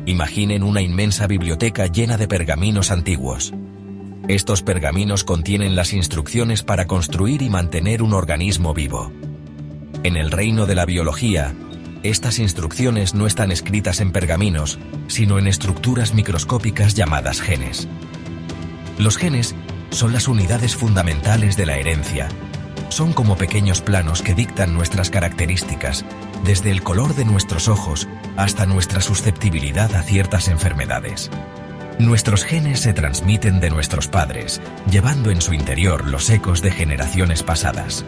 Imaginen una inmensa biblioteca llena de pergaminos antiguos. Estos pergaminos contienen las instrucciones para construir y mantener un organismo vivo. En el reino de la biología, estas instrucciones no están escritas en pergaminos, sino en estructuras microscópicas llamadas genes. Los genes son las unidades fundamentales de la herencia. Son como pequeños planos que dictan nuestras características, desde el color de nuestros ojos hasta nuestra susceptibilidad a ciertas enfermedades. Nuestros genes se transmiten de nuestros padres, llevando en su interior los ecos de generaciones pasadas.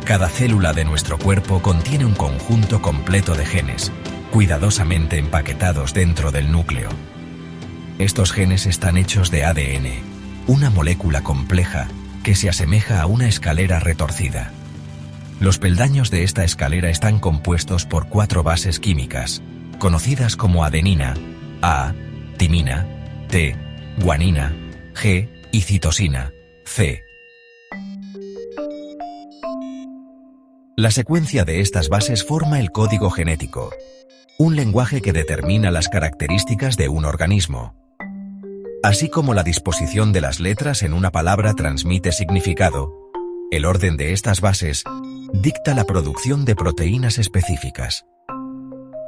Cada célula de nuestro cuerpo contiene un conjunto completo de genes, cuidadosamente empaquetados dentro del núcleo. Estos genes están hechos de ADN, una molécula compleja que se asemeja a una escalera retorcida. Los peldaños de esta escalera están compuestos por 4 bases químicas, conocidas como adenina, A, timina, T, guanina, G y citosina, C. La secuencia de estas bases forma el código genético, un lenguaje que determina las características de un organismo. Así como la disposición de las letras en una palabra transmite significado, el orden de estas bases dicta la producción de proteínas específicas.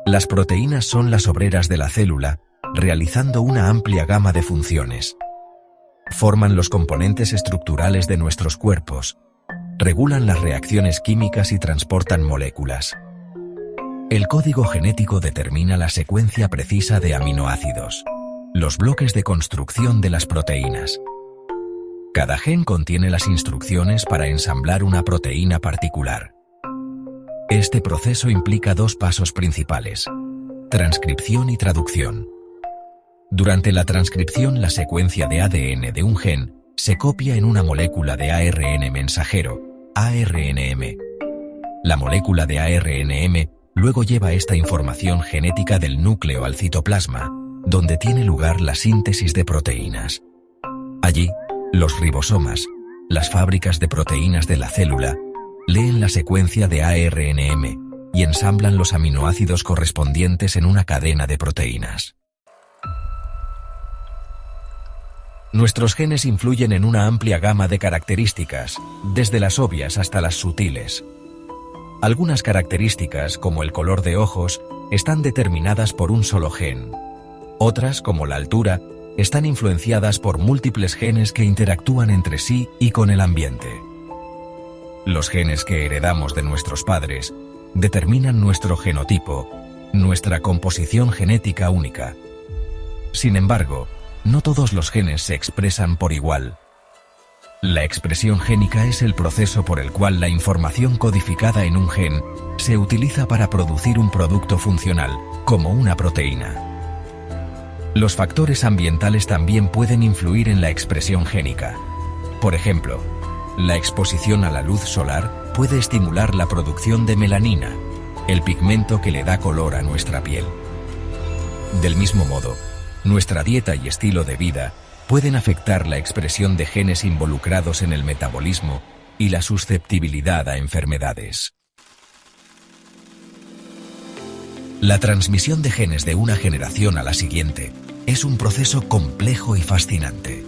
Las proteínas son las obreras de la célula, realizando una amplia gama de funciones. Forman los componentes estructurales de nuestros cuerpos, regulan las reacciones químicas y transportan moléculas. El código genético determina la secuencia precisa de aminoácidos, los bloques de construcción de las proteínas. Cada gen contiene las instrucciones para ensamblar una proteína particular. Este proceso implica 2 pasos principales: transcripción y traducción. Durante la transcripción, la secuencia de ADN de un gen se copia en una molécula de ARN mensajero, ARNM. La molécula de ARNM luego lleva esta información genética del núcleo al citoplasma, donde tiene lugar la síntesis de proteínas. Allí, los ribosomas, las fábricas de proteínas de la célula, leen la secuencia de ARNM y ensamblan los aminoácidos correspondientes en una cadena de proteínas. Nuestros genes influyen en una amplia gama de características, desde las obvias hasta las sutiles. Algunas características, como el color de ojos, están determinadas por un solo gen. Otras, como la altura, están influenciadas por múltiples genes que interactúan entre sí y con el ambiente. Los genes que heredamos de nuestros padres determinan nuestro genotipo, nuestra composición genética única. Sin embargo, no todos los genes se expresan por igual. La expresión génica es el proceso por el cual la información codificada en un gen se utiliza para producir un producto funcional, como una proteína. Los factores ambientales también pueden influir en la expresión génica. Por ejemplo, la exposición a la luz solar puede estimular la producción de melanina, el pigmento que le da color a nuestra piel. Del mismo modo, nuestra dieta y estilo de vida pueden afectar la expresión de genes involucrados en el metabolismo y la susceptibilidad a enfermedades. La transmisión de genes de una generación a la siguiente es un proceso complejo y fascinante.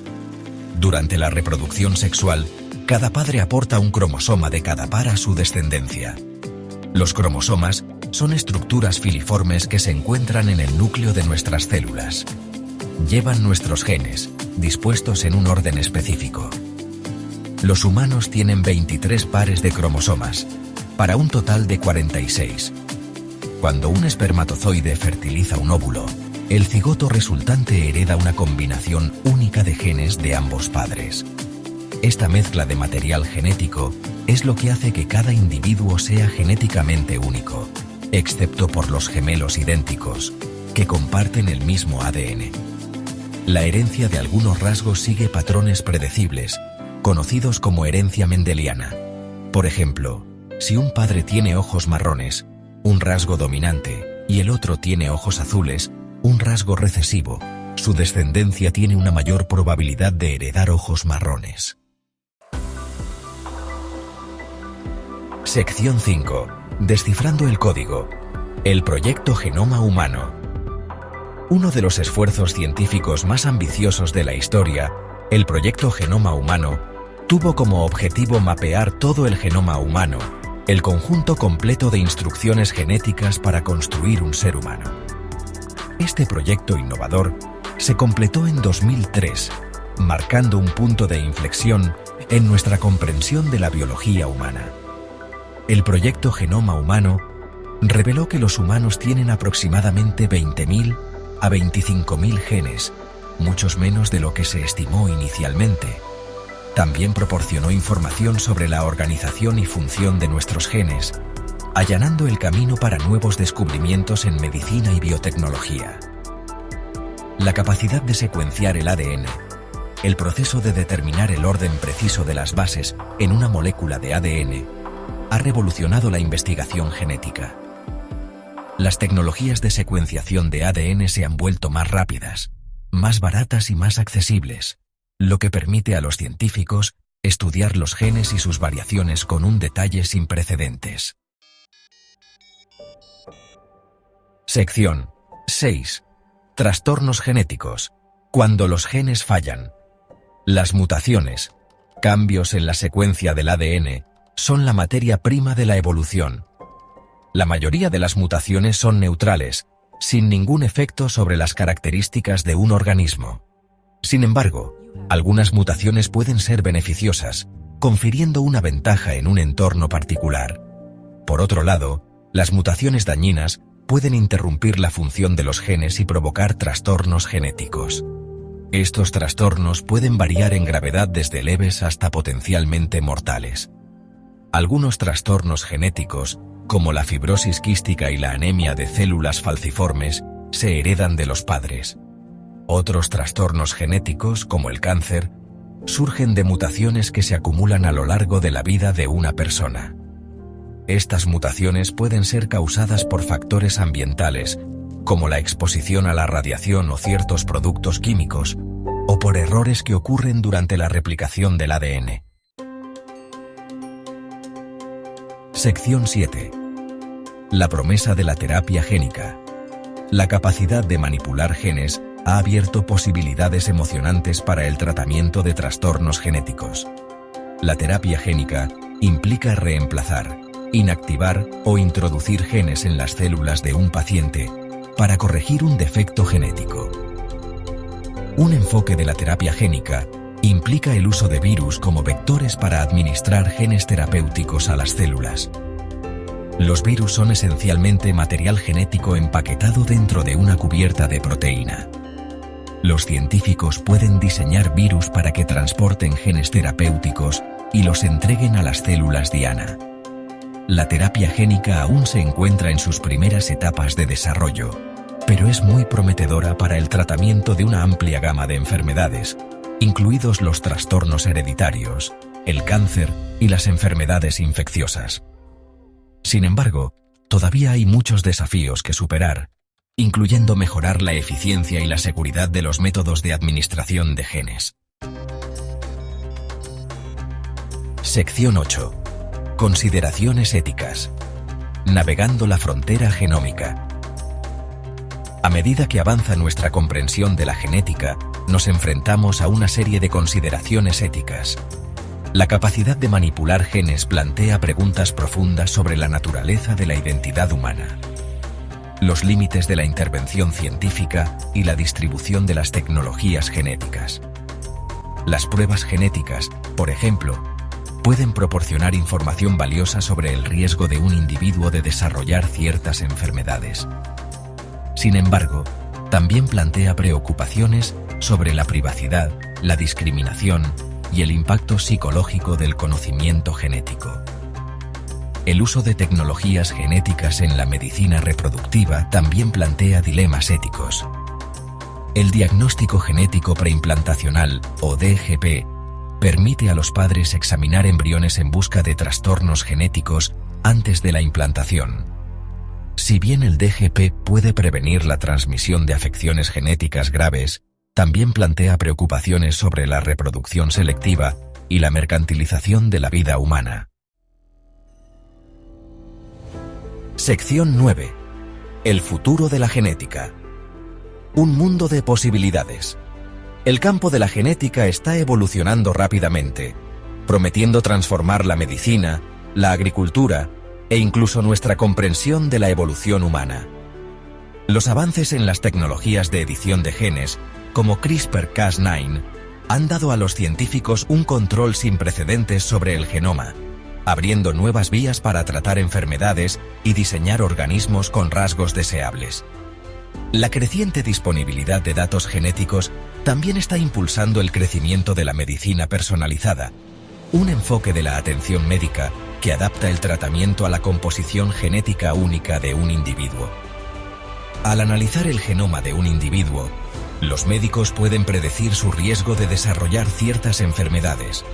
Durante la reproducción sexual, cada padre aporta un cromosoma de cada par a su descendencia. Los cromosomas son estructuras filiformes que se encuentran en el núcleo de nuestras células. Llevan nuestros genes, dispuestos en un orden específico. Los humanos tienen 23 pares de cromosomas, para un total de 46. Cuando un espermatozoide fertiliza un óvulo, el cigoto resultante hereda una combinación única de genes de ambos padres. Esta mezcla de material genético es lo que hace que cada individuo sea genéticamente único, excepto por los gemelos idénticos, que comparten el mismo ADN. La herencia de algunos rasgos sigue patrones predecibles, conocidos como herencia mendeliana. Por ejemplo, si un padre tiene ojos marrones, un rasgo dominante, y el otro tiene ojos azules, un rasgo recesivo, su descendencia tiene una mayor probabilidad de heredar ojos marrones. Sección 5. Descifrando el código. El proyecto Genoma Humano. Uno de los esfuerzos científicos más ambiciosos de la historia, el Proyecto Genoma Humano, tuvo como objetivo mapear todo el genoma humano, el conjunto completo de instrucciones genéticas para construir un ser humano. Este proyecto innovador se completó en 2003, marcando un punto de inflexión en nuestra comprensión de la biología humana. El Proyecto Genoma Humano reveló que los humanos tienen aproximadamente 20.000 a 25.000 genes, muchos menos de lo que se estimó inicialmente. También proporcionó información sobre la organización y función de nuestros genes, allanando el camino para nuevos descubrimientos en medicina y biotecnología. La capacidad de secuenciar el ADN, el proceso de determinar el orden preciso de las bases en una molécula de ADN, ha revolucionado la investigación genética. Las tecnologías de secuenciación de ADN se han vuelto más rápidas, más baratas y más accesibles, lo que permite a los científicos estudiar los genes y sus variaciones con un detalle sin precedentes. Sección 6. Trastornos genéticos. Cuando los genes fallan. Las mutaciones, cambios en la secuencia del ADN, son la materia prima de la evolución. La mayoría de las mutaciones son neutrales, sin ningún efecto sobre las características de un organismo. Sin embargo, algunas mutaciones pueden ser beneficiosas, confiriendo una ventaja en un entorno particular. Por otro lado, las mutaciones dañinas pueden interrumpir la función de los genes y provocar trastornos genéticos. Estos trastornos pueden variar en gravedad desde leves hasta potencialmente mortales. Algunos trastornos genéticos, como la fibrosis quística y la anemia de células falciformes, se heredan de los padres. Otros trastornos genéticos, como el cáncer, surgen de mutaciones que se acumulan a lo largo de la vida de una persona. Estas mutaciones pueden ser causadas por factores ambientales, como la exposición a la radiación o ciertos productos químicos, o por errores que ocurren durante la replicación del ADN. Sección 7. La promesa de la terapia génica. La capacidad de manipular genes ha abierto posibilidades emocionantes para el tratamiento de trastornos genéticos. La terapia génica implica reemplazar, inactivar o introducir genes en las células de un paciente para corregir un defecto genético. Un enfoque de la terapia génica implica el uso de virus como vectores para administrar genes terapéuticos a las células. Los virus son esencialmente material genético empaquetado dentro de una cubierta de proteína. Los científicos pueden diseñar virus para que transporten genes terapéuticos y los entreguen a las células diana. La terapia génica aún se encuentra en sus primeras etapas de desarrollo, pero es muy prometedora para el tratamiento de una amplia gama de enfermedades, incluidos los trastornos hereditarios, el cáncer y las enfermedades infecciosas. Sin embargo, todavía hay muchos desafíos que superar, incluyendo mejorar la eficiencia y la seguridad de los métodos de administración de genes. Sección 8. Consideraciones éticas. Navegando la frontera genómica. A medida que avanza nuestra comprensión de la genética, nos enfrentamos a una serie de consideraciones éticas. La capacidad de manipular genes plantea preguntas profundas sobre la naturaleza de la identidad humana, los límites de la intervención científica y la distribución de las tecnologías genéticas. Las pruebas genéticas, por ejemplo, pueden proporcionar información valiosa sobre el riesgo de un individuo de desarrollar ciertas enfermedades. Sin embargo, también plantea preocupaciones sobre la privacidad, la discriminación y el impacto psicológico del conocimiento genético. El uso de tecnologías genéticas en la medicina reproductiva también plantea dilemas éticos. El diagnóstico genético preimplantacional, o DGP, permite a los padres examinar embriones en busca de trastornos genéticos antes de la implantación. Si bien el DGP puede prevenir la transmisión de afecciones genéticas graves, también plantea preocupaciones sobre la reproducción selectiva y la mercantilización de la vida humana. Sección 9. El futuro de la genética. Un mundo de posibilidades. El campo de la genética está evolucionando rápidamente, prometiendo transformar la medicina, la agricultura e incluso nuestra comprensión de la evolución humana. Los avances en las tecnologías de edición de genes, como CRISPR-Cas9, han dado a los científicos un control sin precedentes sobre el genoma, abriendo nuevas vías para tratar enfermedades y diseñar organismos con rasgos deseables. La creciente disponibilidad de datos genéticos también está impulsando el crecimiento de la medicina personalizada, un enfoque de la atención médica que adapta el tratamiento a la composición genética única de un individuo. Al analizar el genoma de un individuo, los médicos pueden predecir su riesgo de desarrollar ciertas enfermedades,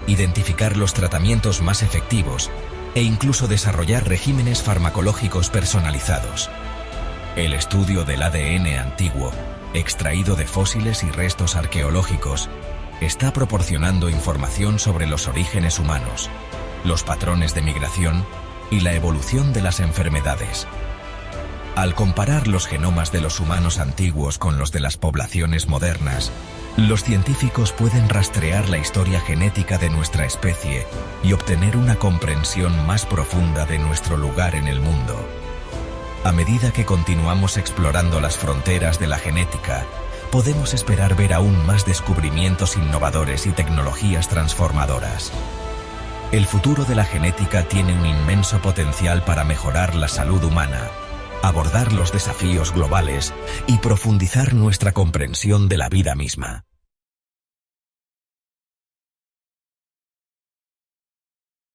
identificar los tratamientos más efectivos e incluso desarrollar regímenes farmacológicos personalizados. El estudio del ADN antiguo, extraído de fósiles y restos arqueológicos, está proporcionando información sobre los orígenes humanos, los patrones de migración y la evolución de las enfermedades. Al comparar los genomas de los humanos antiguos con los de las poblaciones modernas, los científicos pueden rastrear la historia genética de nuestra especie y obtener una comprensión más profunda de nuestro lugar en el mundo. A medida que continuamos explorando las fronteras de la genética, podemos esperar ver aún más descubrimientos innovadores y tecnologías transformadoras. El futuro de la genética tiene un inmenso potencial para mejorar la salud humana, abordar los desafíos globales y profundizar nuestra comprensión de la vida misma.